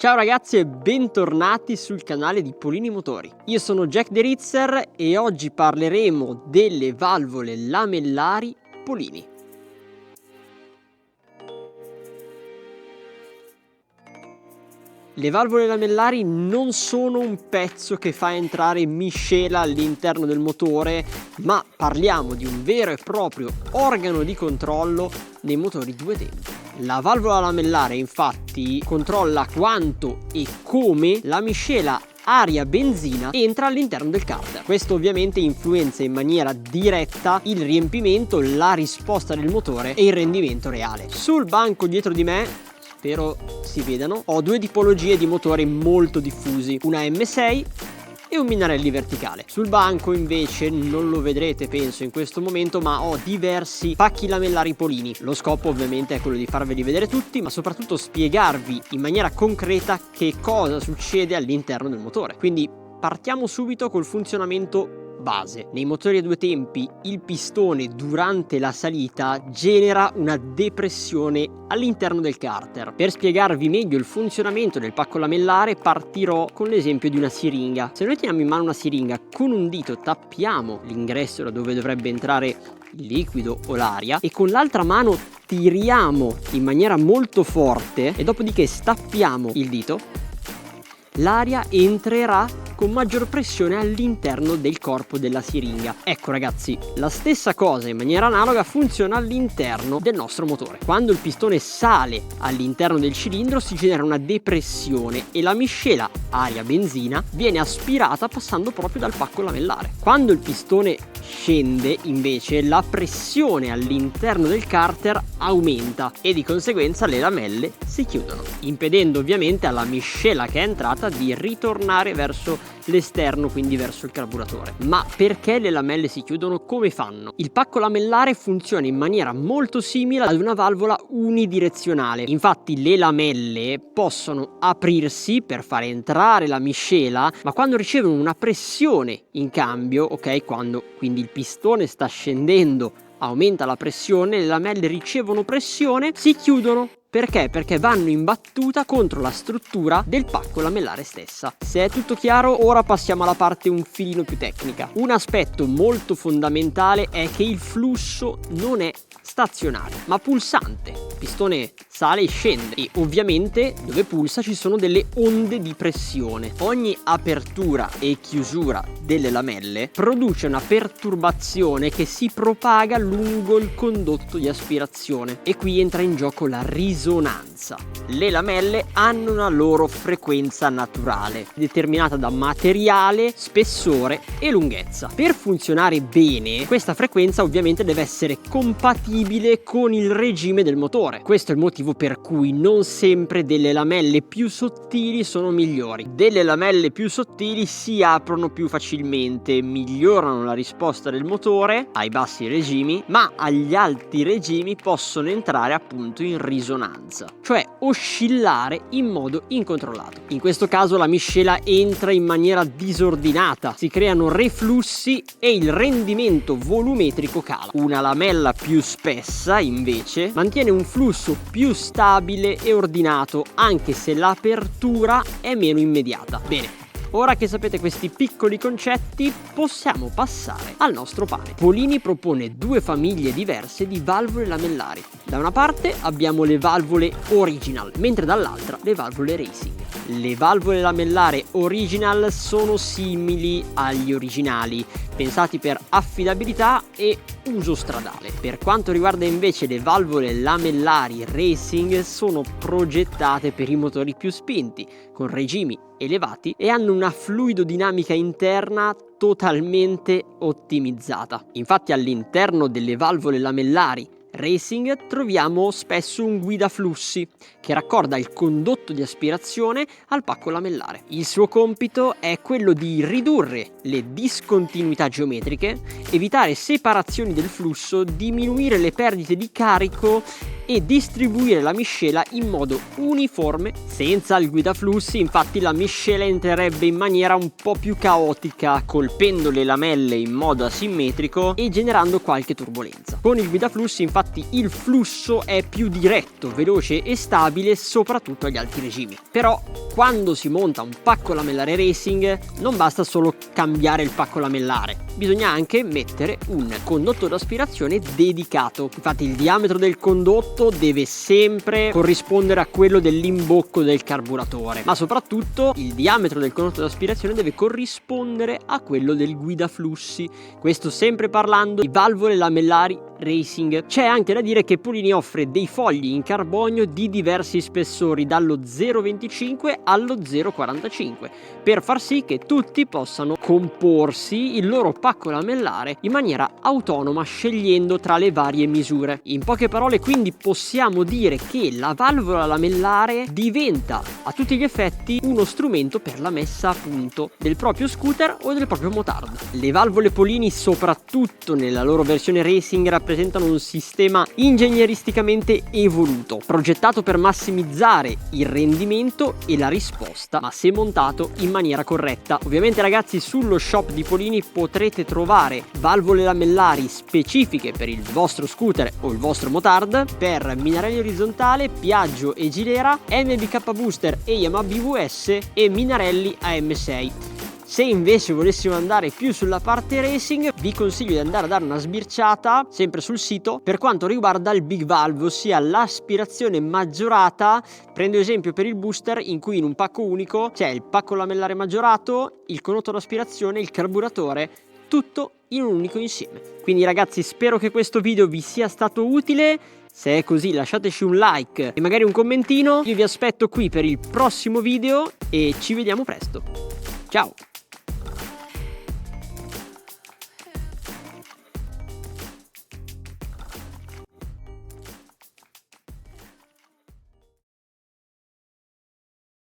Ciao ragazzi e bentornati sul canale di Polini Motori. Io sono Jack The Ritzer e oggi parleremo delle valvole lamellari Polini. Le valvole lamellari non sono un pezzo che fa entrare miscela all'interno del motore, ma parliamo di un vero e proprio organo di controllo nei motori due tempi. La valvola lamellare infatti controlla quanto e come la miscela aria-benzina entra all'interno del carter. Questo ovviamente influenza in maniera diretta il riempimento, la risposta del motore e il rendimento reale. Sul banco dietro di me, spero si vedano, ho due tipologie di motori molto diffusi, una M6 e un Minarelli verticale. Sul banco invece non lo vedrete penso in questo momento, ma ho diversi pacchi lamellari Polini. Lo scopo ovviamente è quello di farveli vedere tutti, ma soprattutto spiegarvi in maniera concreta che cosa succede all'interno del motore. Quindi partiamo subito col funzionamento base. Nei motori a due tempi il pistone durante la salita genera una depressione all'interno del carter. Per spiegarvi meglio il funzionamento del pacco lamellare partirò con l'esempio di una siringa. Se noi teniamo in mano una siringa, con un dito tappiamo l'ingresso da dove dovrebbe entrare il liquido o l'aria e con l'altra mano tiriamo in maniera molto forte e dopodiché stappiamo il dito, l'aria entrerà con maggior pressione all'interno del corpo della siringa. Ecco ragazzi, la stessa cosa in maniera analoga funziona all'interno del nostro motore. Quando il pistone sale all'interno del cilindro si genera una depressione e la miscela aria-benzina viene aspirata passando proprio dal pacco lamellare. Quando il pistone scende invece la pressione all'interno del carter aumenta e di conseguenza le lamelle si chiudono, impedendo ovviamente alla miscela che è entrata di ritornare verso l'esterno, quindi verso il carburatore. Ma perché le lamelle si chiudono? Come fanno? Il pacco lamellare funziona in maniera molto simile ad una valvola unidirezionale. Infatti le lamelle possono aprirsi per fare entrare la miscela, ma quando ricevono una pressione in cambio, ok, quando quindi il pistone sta scendendo, aumenta la pressione, le lamelle ricevono pressione, si chiudono. Perché? Perché vanno in battuta contro la struttura del pacco lamellare stessa. Se è tutto chiaro, ora passiamo alla parte un filino più tecnica. Un aspetto molto fondamentale è che il flusso non è stazionario, ma pulsante. Il pistone sale e scende e ovviamente dove pulsa ci sono delle onde di pressione. Ogni apertura e chiusura delle lamelle produce una perturbazione che si propaga lungo il condotto di aspirazione e qui entra in gioco la risonanza. Le lamelle hanno una loro frequenza naturale determinata da materiale, spessore e lunghezza. Per funzionare bene questa frequenza ovviamente deve essere compatibile con il regime del motore. Questo è il motivo per cui non sempre delle lamelle più sottili sono migliori. Delle lamelle più sottili si aprono più facilmente, migliorano la risposta del motore ai bassi regimi, ma agli alti regimi possono entrare appunto in risonanza, cioè oscillare in modo incontrollato. In questo caso la miscela entra in maniera disordinata, si creano reflussi e il rendimento volumetrico cala. Una lamella più spessa invece mantiene un flusso più stabile e ordinato anche se l'apertura è meno immediata. Bene, ora che sapete questi piccoli concetti possiamo passare al nostro pane. Polini propone due famiglie diverse di valvole lamellari. Da una parte abbiamo le valvole original, mentre dall'altra le valvole racing. Le valvole lamellare original sono simili agli originali, pensati per affidabilità e uso stradale. Per quanto riguarda invece le valvole lamellari racing, sono progettate per i motori più spinti, con regimi elevati e hanno una fluidodinamica interna totalmente ottimizzata. Infatti all'interno delle valvole lamellari racing troviamo spesso un guidaflussi che raccorda il condotto di aspirazione al pacco lamellare. Il suo compito è quello di ridurre le discontinuità geometriche, evitare separazioni del flusso, diminuire le perdite di carico e distribuire la miscela in modo uniforme. Senza il guidaflussi infatti la miscela entrerebbe in maniera un po' più caotica, colpendo le lamelle in modo asimmetrico e generando qualche turbolenza. Con il guidaflussi infatti il flusso è più diretto, veloce e stabile soprattutto agli alti regimi. Però quando si monta un pacco lamellare racing non basta solo cambiare il pacco lamellare, bisogna anche mettere un condotto d'aspirazione dedicato. Infatti il diametro del condotto deve sempre corrispondere a quello dell'imbocco del carburatore, ma soprattutto il diametro del condotto d'aspirazione deve corrispondere a quello del guidaflussi. Questo sempre parlando di valvole lamellari racing. C'è anche da dire che Polini offre dei fogli in carbonio di diversi spessori, dallo 0,25 allo 0,45, per far sì che tutti possano comporsi il loro pacco lamellare in maniera autonoma, scegliendo tra le varie misure. In poche parole, quindi, possiamo dire che la valvola lamellare diventa a tutti gli effetti uno strumento per la messa a punto del proprio scooter o del proprio motard. Le valvole Polini, soprattutto nella loro versione racing, rappresentano un sistema ingegneristicamente evoluto, progettato per massimizzare il rendimento e la risposta, ma se montato in maniera corretta. Ovviamente ragazzi, sullo shop di Polini potrete trovare valvole lamellari specifiche per il vostro scooter o il vostro motard, per Minarelli orizzontale, Piaggio e Gilera, MBK Booster e Yamaha BVS e Minarelli AM6. Se invece volessimo andare più sulla parte racing, vi consiglio di andare a dare una sbirciata sempre sul sito per quanto riguarda il big valve, ossia l'aspirazione maggiorata. Prendo esempio per il booster, in cui in un pacco unico c'è il pacco lamellare maggiorato, il condotto d'aspirazione, il carburatore, tutto in un unico insieme. Quindi ragazzi, spero che questo video vi sia stato utile. Se è così, lasciateci un like e magari un commentino. Io vi aspetto qui per il prossimo video e ci vediamo presto. Ciao!